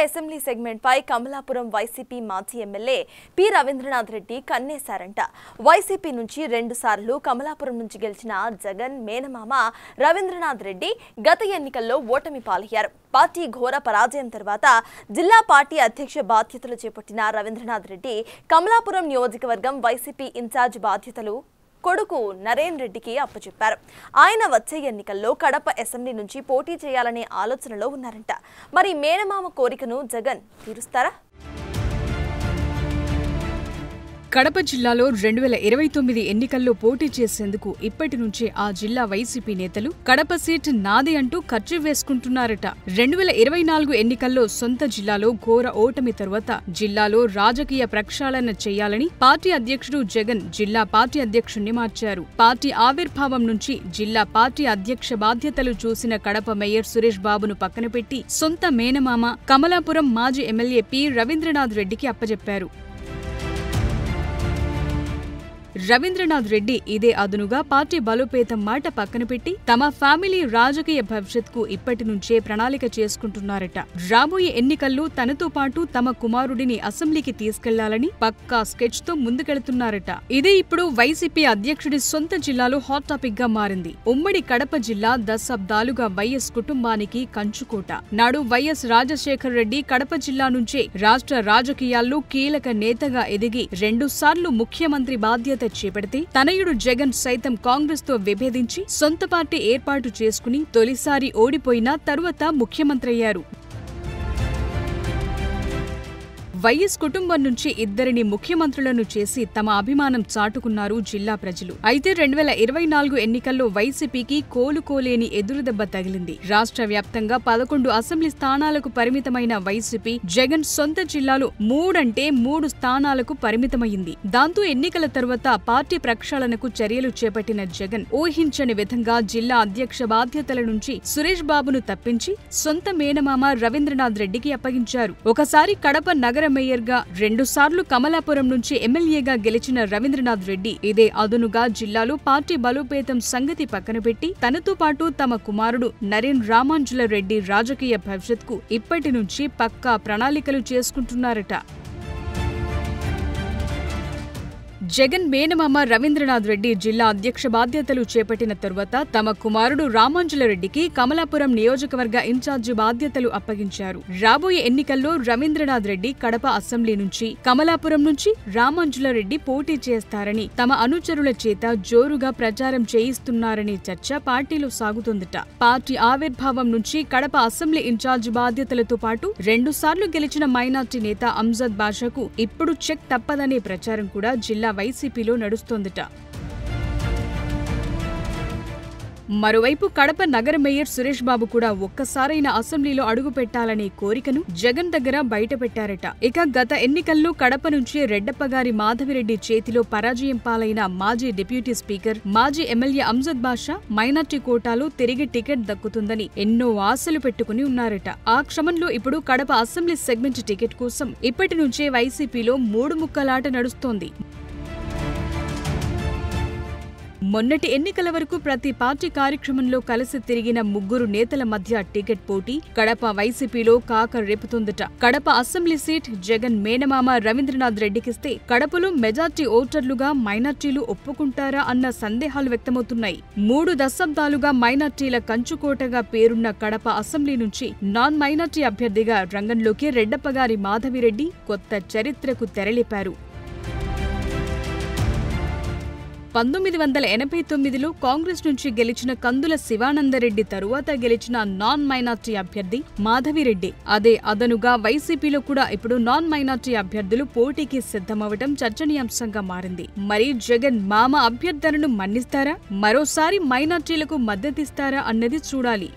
Assembly segment పై Kamalapuram YCP మాజీ MLA P Ravindranath Reddy కన్నేశారంట. వైసీపీ నుంచి 2 సార్లు కమలాపురం నుంచి గెలిచిన జగన్ మేనమామ రవీంద్రనాథ్ రెడ్డి గత ఎన్నికల్లో ఓటమి పాలయ్యారు. పార్టీ ఘోర పరాజయం తర్వాత జిల్లా పార్టీ అధ్యక్ష బాధ్యతలు చేపట్టిన రవీంద్రనాథ్ రెడ్డి కమలాపురం నియోజకవర్గం వైసీపీ ఇన్ఛార్జ్ బాధ్యతలు కొడుకు నరేన్ రెడ్డికి అప్పచెప్పారు. ఆయన వచ్చే ఎన్నికల్లో కడప అసెంబ్లీ నుంచి పోటీ చేయాలనే ఆలోచనలో ఉన్నారంట. మరి మేనమామ కోరికను జగన్ తీరుస్తారా? కడప జిల్లాలో 2029 ఎన్నికల్లో పోటీ చేసేందుకు ఇప్పటి నుంచే ఆ జిల్లా వైసీపీ నేతలు కడప సీట్ నాది అంటూ ఖర్చు వేసుకుంటున్నారట. 2024 ఎన్నికల్లో సొంత జిల్లాలో ఘోర ఓటమి తరువాత జిల్లాలో రాజకీయ ప్రక్షాళన చేయాలని పార్టీ అధ్యక్షుడు జగన్ జిల్లా పార్టీ అధ్యక్షుణ్ణి మార్చారు. పార్టీ ఆవిర్భావం నుంచి జిల్లా పార్టీ అధ్యక్ష బాధ్యతలు చూసిన కడప మేయర్ సురేష్ బాబును పక్కన పెట్టి సొంత మేనమామ కమలాపురం మాజీ ఎమ్మెల్యే పి రవీంద్రనాథ్ రెడ్డికి అప్పజెప్పారు. రవీంద్రనాథ్ రెడ్డి ఇదే అదునుగా పార్టీ బలోపేతం మాట పక్కన పెట్టి తమ ఫ్యామిలీ రాజకీయ భవిష్యత్కు ఇప్పటి నుంచే ప్రణాళిక చేసుకుంటున్నారట. రాబోయే ఎన్నికల్లో తనతో పాటు తమ కుమారుడిని అసెంబ్లీకి తీసుకెళ్లాలని పక్కా స్కెచ్ తో ముందుకెళ్తున్నారట. ఇదే ఇప్పుడు వైసీపీ అధ్యక్షుడి సొంత జిల్లాలో హాట్ టాపిక్ గా మారింది. ఉమ్మడి కడప జిల్లా దశాబ్దాలుగా వైఎస్ కుటుంబానికి కంచుకోట. నాడు వైఎస్ రాజశేఖర్ రెడ్డి కడప జిల్లా నుంచే రాష్ట్ర రాజకీయాల్లో కీలక నేతగా ఎదిగి 2 సార్లు ముఖ్యమంత్రి బాధ్యత చేపడితే తనయుడు జగన్ సైతం కాంగ్రెస్ తో విభేదించి సొంత పార్టీ ఏర్పాటు చేసుకుని తొలిసారి ఓడిపోయినా తరువాత ముఖ్యమంత్రయ్యారు. వైఎస్ కుటుంబం నుంచి 2 ముఖ్యమంత్రులను చేసి తమ అభిమానం చాటుకున్నారు జిల్లా ప్రజలు. అయితే 2024 ఎన్నికల్లో వైసీపీకి కోలుకోలేని ఎదురుదెబ్బ తగిలింది. రాష్ట్ర వ్యాప్తంగా 11 అసెంబ్లీ స్థానాలకు పరిమితమైన వైసీపీ జగన్ సొంత జిల్లాలో 3 స్థానాలకు పరిమితమైంది. దాంతో ఎన్నికల తర్వాత పార్టీ ప్రక్షాళనకు చర్యలు చేపట్టిన జగన్ ఊహించని విధంగా జిల్లా అధ్యక్ష బాధ్యతల నుంచి సురేష్ బాబును తప్పించి సొంత మేనమామ రవీంద్రనాథ్ రెడ్డికి అప్పగించారు. ఒకసారి కడప నగర మేయర్గా 2 సార్లు కమలాపురం నుంచి ఎమ్మెల్యేగా గెలిచిన రవీంద్రనాథ్ రెడ్డి ఇదే అదునుగా జిల్లాలో పార్టీ బలోపేతం సంగతి పక్కన పెట్టి తనతో పాటు తమ కుమారుడు నరేన్ రామాంజుల రెడ్డి రాజకీయ భవిష్యత్కు ఇప్పటి నుంచి పక్కా ప్రణాళికలు చేసుకుంటున్నారట. జగన్ మేనమామ రవీంద్రనాథ్ రెడ్డి జిల్లా అధ్యక్ష బాధ్యతలు చేపట్టిన తరువాత తమ కుమారుడు రామాంజుల రెడ్డికి కమలాపురం నియోజకవర్గ ఇన్ఛార్జి బాధ్యతలు అప్పగించారు. రాబోయే ఎన్నికల్లో రవీంద్రనాథ్ రెడ్డి కడప అసెంబ్లీ నుంచి కమలాపురం నుంచి రామాంజుల రెడ్డి పోటీ చేస్తారని తమ అనుచరుల చేత జోరుగా ప్రచారం చేయిస్తున్నారనే చర్చ పార్టీలో సాగుతోందట. పార్టీ ఆవిర్భావం నుంచి కడప అసెంబ్లీ ఇన్ఛార్జి బాధ్యతలతో పాటు 2 సార్లు గెలిచిన మైనార్టీ నేత అంజద్ బాషాకు ఇప్పుడు చెక్ తప్పదనే ప్రచారం కూడా జిల్లా వైసీపీలో నడుస్తోందట. మరోవైపు కడప నగర మేయర్ సురేష్ బాబు కూడా ఒక్కసారైనా అసెంబ్లీలో అడుగు పెట్టాలనే కోరికను జగన్ దగ్గర బయటపెట్టారట. ఇక గత ఎన్నికల్లో కడప నుంచి రెడ్డప్పగారి మాధవిరెడ్డి చేతిలో పరాజయం పాలైన మాజీ డిప్యూటీ స్పీకర్ మాజీ ఎమ్మెల్యే అంజద్ బాషా మైనార్టీ కోటాలో తిరిగి టికెట్ దక్కుతుందని ఎన్నో ఆశలు పెట్టుకుని ఉన్నారట. ఆ క్రమంలో ఇప్పుడు కడప అసెంబ్లీ సెగ్మెంట్ టికెట్ కోసం ఇప్పటి నుంచే వైసీపీలో 3 ముక్కలాట నడుస్తోంది. మొన్నటి ఎన్నికల వరకు ప్రతి పార్టీ కార్యక్రమంలో కలిసి తిరిగిన 3 నేతల మధ్య టికెట్ పోటీ కడప వైసీపీలో కాక రేపుతోందట. కడప అసెంబ్లీ సీట్ జగన్ మేనమామ రవీంద్రనాథ్ రెడ్డికిస్తే కడపలో మెజార్టీ ఓటర్లుగా మైనార్టీలు ఒప్పుకుంటారా అన్న సందేహాలు వ్యక్తమవుతున్నాయి. 3 దశాబ్దాలుగా మైనార్టీల కంచుకోటగా పేరున్న కడప అసెంబ్లీ నుంచి నాన్ మైనార్టీ అభ్యర్థిగా రంగంలోకి రెడ్డప్పగారి మాధవిరెడ్డి కొత్త చరిత్రకు తెరలేపారు. 1989లో కాంగ్రెస్ నుంచి గెలిచిన కందుల శివానందరెడ్డి తరువాత గెలిచిన నాన్ మైనార్టీ అభ్యర్థి మాధవిరెడ్డి. అదే అదనుగా వైసీపీలో కూడా ఇప్పుడు నాన్ మైనార్టీ అభ్యర్థులు పోటీకి సిద్ధమవడం చర్చనీయాంశంగా మారింది. మరి జగన్ మామ అభ్యర్థనను మన్నిస్తారా, మరోసారి మైనార్టీలకు మద్దతిస్తారా అన్నది చూడాలి.